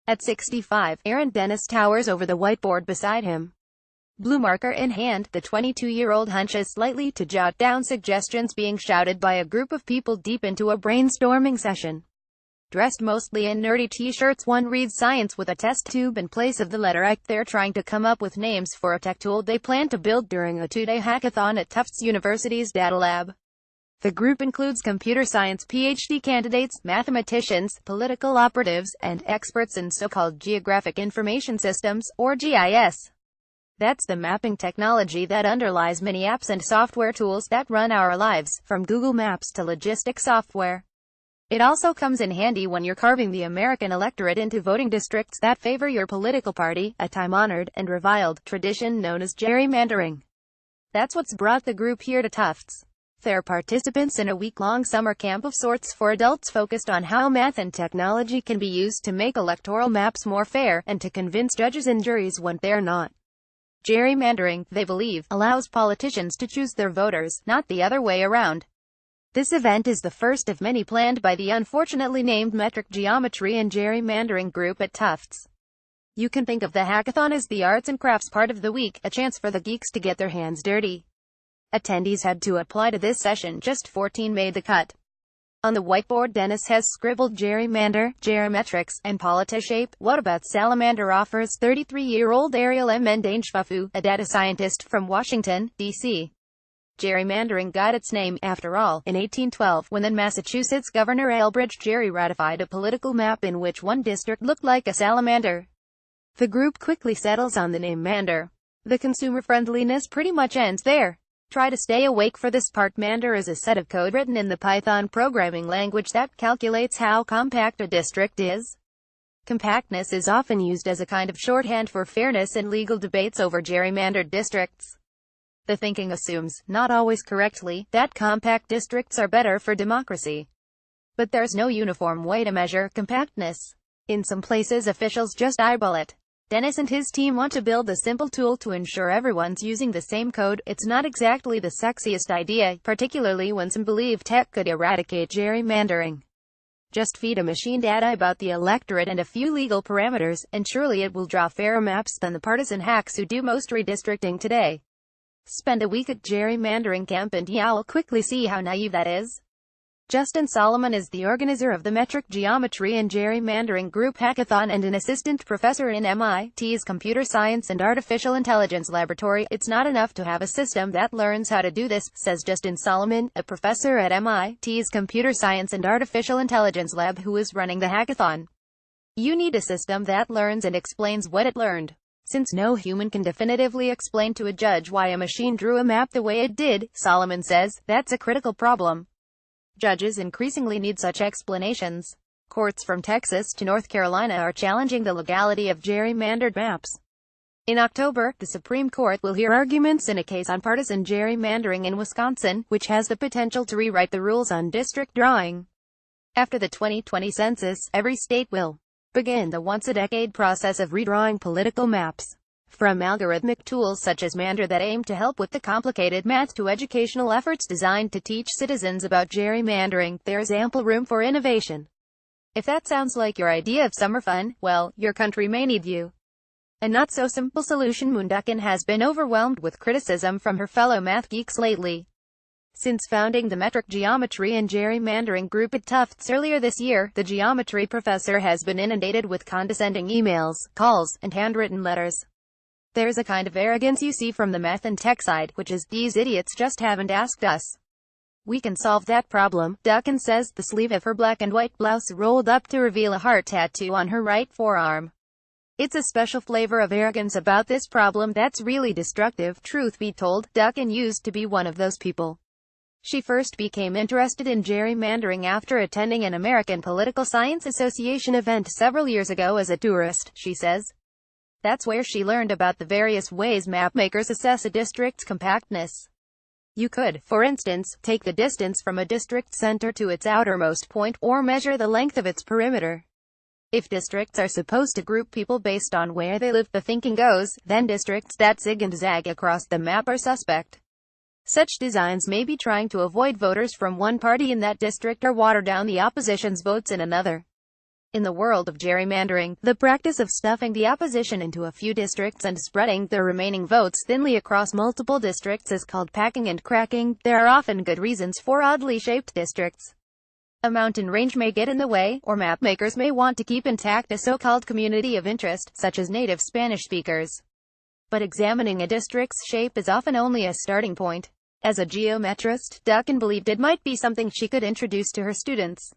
At 65, Aaron Dennis towers over the whiteboard beside him. Blue marker in hand, the 22-year-old hunches slightly to jot down suggestions being shouted by a group of people deep into a brainstorming session. Dressed mostly in nerdy t-shirts, one reads science with a test tube in place of the letter I. They're trying to come up with names for a tech tool they plan to build during a two-day hackathon at Tufts University's Data Lab. The group includes computer science PhD candidates, mathematicians, political operatives, and experts in so-called geographic information systems, or GIS. That's the mapping technology that underlies many apps and software tools that run our lives, from Google Maps to logistics software. It also comes in handy when you're carving the American electorate into voting districts that favor your political party, a time-honored and reviled tradition known as gerrymandering. That's what's brought the group here to Tufts. They're participants in a week-long summer camp of sorts for adults focused on how math and technology can be used to make electoral maps more fair, and to convince judges and juries when they're not. Gerrymandering, they believe, allows politicians to choose their voters, not the other way around. This event is the first of many planned by the unfortunately named Metric Geometry and Gerrymandering Group at Tufts. You can think of the hackathon as the arts and crafts part of the week, a chance for the geeks to get their hands dirty. Attendees had to apply to this session, just 14 made the cut. On the whiteboard, Dennis has scribbled gerrymander, geometrics, and politishape. What about salamander, offers 33-year-old Ariel M. Mendangefafu, a data scientist from Washington, D.C. Gerrymandering got its name, after all, in 1812, when then Massachusetts Governor Elbridge Gerry ratified a political map in which one district looked like a salamander. The group quickly settles on the name Mander. The consumer friendliness pretty much ends there. Try to stay awake for this part. Mander is a set of code written in the Python programming language that calculates how compact a district is. Compactness is often used as a kind of shorthand for fairness in legal debates over gerrymandered districts. The thinking assumes, not always correctly, that compact districts are better for democracy. But there's no uniform way to measure compactness. In some places officials just eyeball it. Dennis and his team want to build a simple tool to ensure everyone's using the same code. It's not exactly the sexiest idea, particularly when some believe tech could eradicate gerrymandering. Just feed a machine data about the electorate and a few legal parameters, and surely it will draw fairer maps than the partisan hacks who do most redistricting today. Spend a week at gerrymandering camp and you'll quickly see how naive that is. Justin Solomon is the organizer of the Metric Geometry and Gerrymandering Group Hackathon and an assistant professor in MIT's Computer Science and Artificial Intelligence Laboratory. It's not enough to have a system that learns how to do this, says Justin Solomon, a professor at MIT's Computer Science and Artificial Intelligence Lab who is running the hackathon. You need a system that learns and explains what it learned. Since no human can definitively explain to a judge why a machine drew a map the way it did, Solomon says, that's a critical problem. Judges increasingly need such explanations. Courts from Texas to North Carolina are challenging the legality of gerrymandered maps. In October, the Supreme Court will hear arguments in a case on partisan gerrymandering in Wisconsin, which has the potential to rewrite the rules on district drawing. After the 2020 census, every state will begin the once-a-decade process of redrawing political maps. From algorithmic tools such as Mander that aim to help with the complicated math to educational efforts designed to teach citizens about gerrymandering, there's ample room for innovation. If that sounds like your idea of summer fun, well, your country may need you. A not-so-simple solution. Moonducken has been overwhelmed with criticism from her fellow math geeks lately. Since founding the Metric Geometry and Gerrymandering Group at Tufts earlier this year, the geometry professor has been inundated with condescending emails, calls, and handwritten letters. There's a kind of arrogance you see from the math and tech side, which is, these idiots just haven't asked us. We can solve that problem, Ducken says, the sleeve of her black and white blouse rolled up to reveal a heart tattoo on her right forearm. It's a special flavor of arrogance about this problem that's really destructive. Truth be told, Ducken used to be one of those people. She first became interested in gerrymandering after attending an American Political Science Association event several years ago as a tourist, she says. That's where she learned about the various ways mapmakers assess a district's compactness. You could, for instance, take the distance from a district center to its outermost point, or measure the length of its perimeter. If districts are supposed to group people based on where they live, the thinking goes, then districts that zig and zag across the map are suspect. Such designs may be trying to avoid voters from one party in that district or water down the opposition's votes in another. In the world of gerrymandering, the practice of stuffing the opposition into a few districts and spreading the remaining votes thinly across multiple districts is called packing and cracking. There are often good reasons for oddly shaped districts. A mountain range may get in the way, or map makers may want to keep intact a so-called community of interest, such as native Spanish speakers. But examining a district's shape is often only a starting point. As a geometrist, Duncan believed it might be something she could introduce to her students.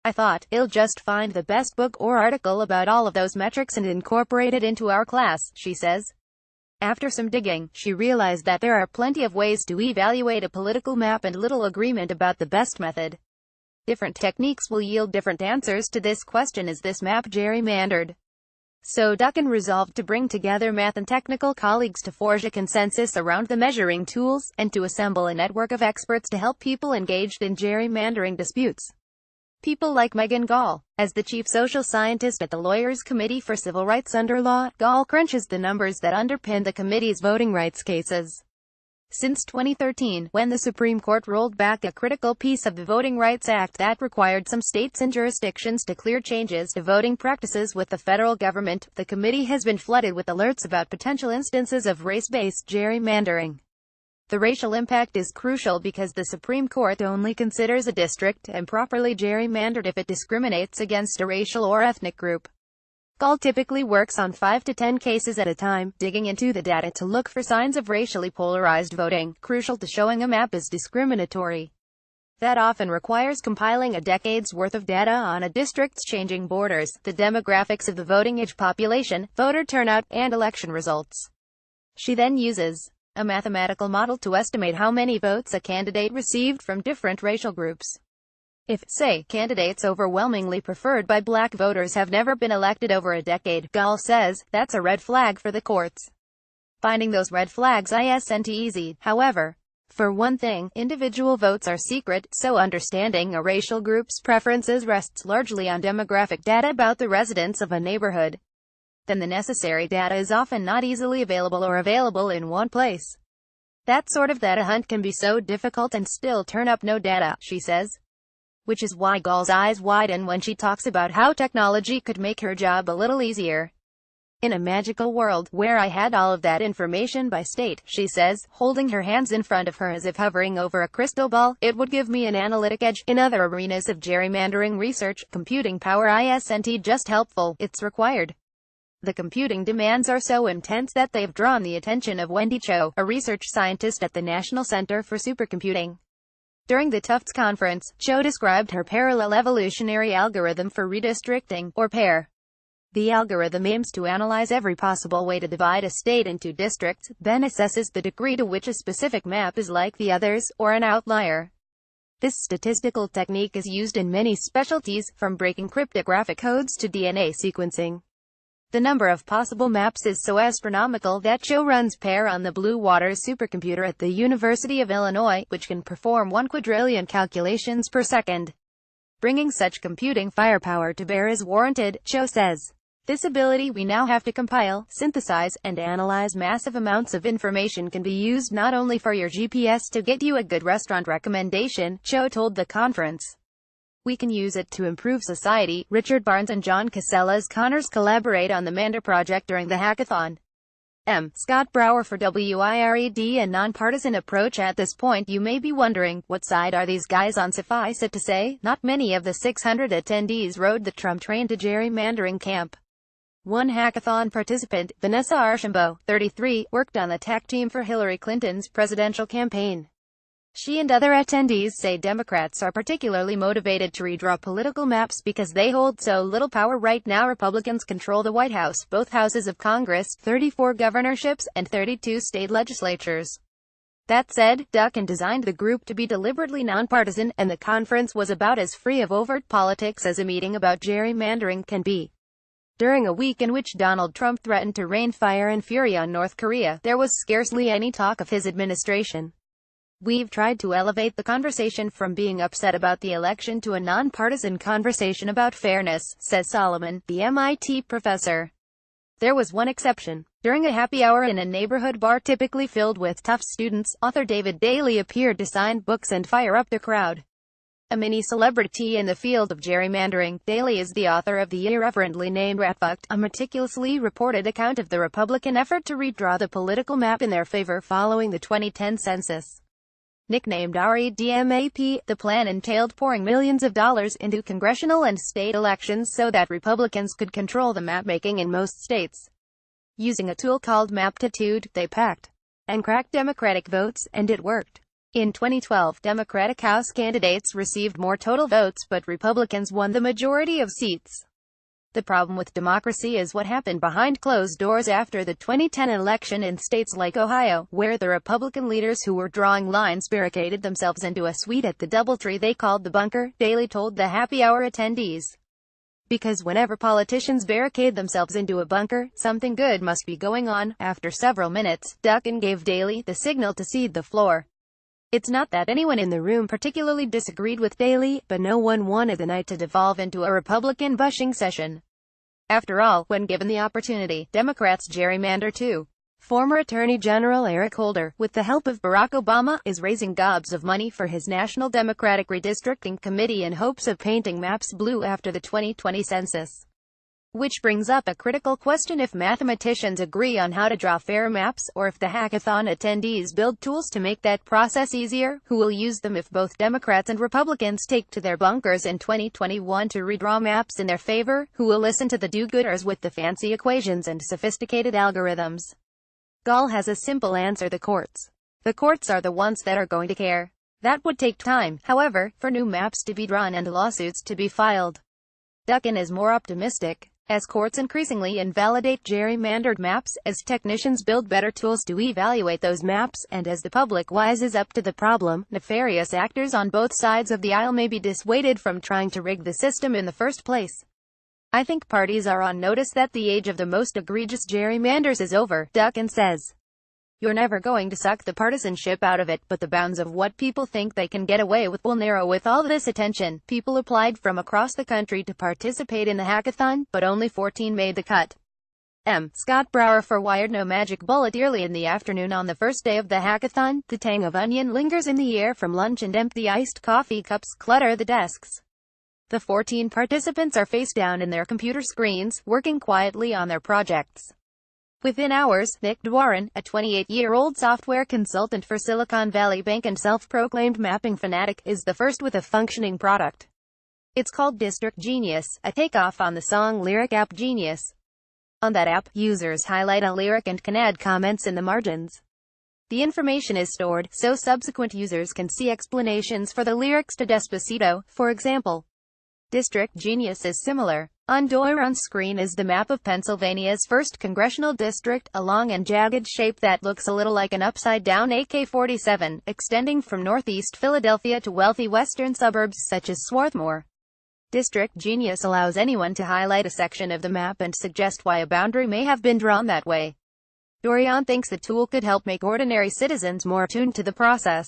I thought, I'll just find the best book or article about all of those metrics and incorporate it into our class, she says. After some digging, she realized that there are plenty of ways to evaluate a political map and little agreement about the best method. Different techniques will yield different answers to this question: is this map gerrymandered? So Duncan resolved to bring together math and technical colleagues to forge a consensus around the measuring tools, and to assemble a network of experts to help people engaged in gerrymandering disputes. People like Megan Gall. As the chief social scientist at the Lawyers Committee for Civil Rights Under Law, Gall crunches the numbers that underpin the committee's voting rights cases. Since 2013, when the Supreme Court rolled back a critical piece of the Voting Rights Act that required some states and jurisdictions to clear changes to voting practices with the federal government, the committee has been flooded with alerts about potential instances of race-based gerrymandering. The racial impact is crucial because the Supreme Court only considers a district improperly gerrymandered if it discriminates against a racial or ethnic group. Gall typically works on 5 to 10 cases at a time, digging into the data to look for signs of racially polarized voting, crucial to showing a map is discriminatory. That often requires compiling a decade's worth of data on a district's changing borders, the demographics of the voting age population, voter turnout, and election results. She then uses a mathematical model to estimate how many votes a candidate received from different racial groups. If, say, candidates overwhelmingly preferred by black voters have never been elected over a decade, Gall says, that's a red flag for the courts. Finding those red flags isn't easy, however. For one thing, individual votes are secret, so understanding a racial group's preferences rests largely on demographic data about the residents of a neighborhood. Then the necessary data is often not easily available or available in one place. That sort of data hunt can be so difficult and still turn up no data, she says. Which is why Gall's eyes widen when she talks about how technology could make her job a little easier. In a magical world, where I had all of that information by state, she says, holding her hands in front of her as if hovering over a crystal ball, it would give me an analytic edge. In other arenas of gerrymandering research, computing power isn't just helpful, it's required. The computing demands are so intense that they've drawn the attention of Wendy Cho, a research scientist at the National Center for Supercomputing. During the Tufts conference, Cho described her parallel evolutionary algorithm for redistricting, or PAIR. The algorithm aims to analyze every possible way to divide a state into districts, then assesses the degree to which a specific map is like the others, or an outlier. This statistical technique is used in many specialties, from breaking cryptographic codes to DNA sequencing. The number of possible maps is so astronomical that Cho runs PAIR on the Blue Waters supercomputer at the University of Illinois, which can perform 1 quadrillion calculations per second. Bringing such computing firepower to bear is warranted, Cho says. This ability we now have to compile, synthesize, and analyze massive amounts of information can be used not only for your GPS to get you a good restaurant recommendation, Cho told the conference. We can use it to improve society. Richard Barnes and John Casellas Connors collaborate on the Mander project during the hackathon. Scott Brower for WIRED. A nonpartisan approach. At this point you may be wondering, what side are these guys on? Suffice it to say, not many of the 600 attendees rode the Trump train to gerrymandering camp. One hackathon participant, Vanessa Archambault, 33, worked on the tech team for Hillary Clinton's presidential campaign. She and other attendees say Democrats are particularly motivated to redraw political maps because they hold so little power right now. Republicans control the White House, both houses of Congress, 34 governorships, and 32 state legislatures. That said, Duncan designed the group to be deliberately nonpartisan, and the conference was about as free of overt politics as a meeting about gerrymandering can be. During a week in which Donald Trump threatened to rain fire and fury on North Korea, there was scarcely any talk of his administration. We've tried to elevate the conversation from being upset about the election to a nonpartisan conversation about fairness, says Solomon, the MIT professor. There was one exception. During a happy hour in a neighborhood bar typically filled with Tufts students, author David Daley appeared to sign books and fire up the crowd. A mini-celebrity in the field of gerrymandering, Daley is the author of the irreverently named Ratfucked, a meticulously reported account of the Republican effort to redraw the political map in their favor following the 2010 census. Nicknamed REDMAP, the plan entailed pouring millions of dollars into congressional and state elections so that Republicans could control the map-making in most states. Using a tool called Maptitude, they packed and cracked Democratic votes, and it worked. In 2012, Democratic House candidates received more total votes, but Republicans won the majority of seats. The problem with democracy is what happened behind closed doors after the 2010 election in states like Ohio, where the Republican leaders who were drawing lines barricaded themselves into a suite at the Doubletree they called the bunker, Daley told the happy hour attendees. Because whenever politicians barricade themselves into a bunker, something good must be going on. After several minutes, Duncan gave Daley the signal to cede the floor. It's not that anyone in the room particularly disagreed with Daley, but no one wanted the night to devolve into a Republican bushing session. After all, when given the opportunity, Democrats gerrymander too. Former Attorney General Eric Holder, with the help of Barack Obama, is raising gobs of money for his National Democratic Redistricting Committee in hopes of painting maps blue after the 2020 census. Which brings up a critical question: if mathematicians agree on how to draw fair maps, or if the hackathon attendees build tools to make that process easier, who will use them if both Democrats and Republicans take to their bunkers in 2021 to redraw maps in their favor, who will listen to the do-gooders with the fancy equations and sophisticated algorithms? Gall has a simple answer: the courts. The courts are the ones that are going to care. That would take time, however, for new maps to be drawn and lawsuits to be filed. Duncan is more optimistic. As courts increasingly invalidate gerrymandered maps, as technicians build better tools to evaluate those maps, and as the public wises up to the problem, nefarious actors on both sides of the aisle may be dissuaded from trying to rig the system in the first place. I think parties are on notice that the age of the most egregious gerrymanders is over, Duncan says. You're never going to suck the partisanship out of it, but the bounds of what people think they can get away with will narrow with all this attention. People applied from across the country to participate in the hackathon, but only 14 made the cut. Scott Brower for Wired. No magic bullet. Early in the afternoon on the first day of the hackathon, the tang of onion lingers in the air from lunch and empty iced coffee cups clutter the desks. The 14 participants are face down in their computer screens, working quietly on their projects. Within hours, Nick Dwarin, a 28-year-old software consultant for Silicon Valley Bank and self-proclaimed mapping fanatic, is the first with a functioning product. It's called District Genius, a takeoff on the song lyric app Genius. On that app, users highlight a lyric and can add comments in the margins. The information is stored, so subsequent users can see explanations for the lyrics to Despacito, for example. District Genius is similar. On Dwarin's screen is the map of Pennsylvania's 1st congressional district, a long and jagged shape that looks a little like an upside-down AK-47, extending from northeast Philadelphia to wealthy western suburbs such as Swarthmore. District Genius allows anyone to highlight a section of the map and suggest why a boundary may have been drawn that way. Dorian thinks the tool could help make ordinary citizens more attuned to the process.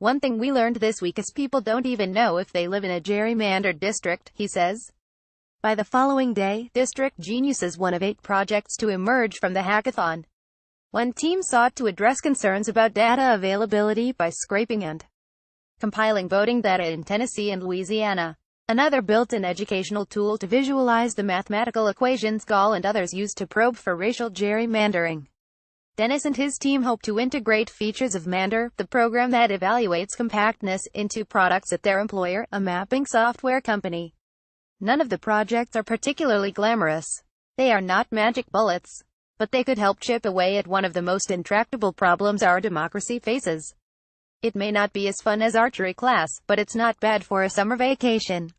One thing we learned this week is people don't even know if they live in a gerrymandered district, he says. By the following day, District Genius is one of 8 projects to emerge from the hackathon. One team sought to address concerns about data availability by scraping and compiling voting data in Tennessee and Louisiana. Another built an educational tool to visualize the mathematical equations Gall and others used to probe for racial gerrymandering. Dennis and his team hope to integrate features of Mander, the program that evaluates compactness, into products at their employer, a mapping software company. None of the projects are particularly glamorous. They are not magic bullets. But they could help chip away at one of the most intractable problems our democracy faces. It may not be as fun as archery class, but it's not bad for a summer vacation.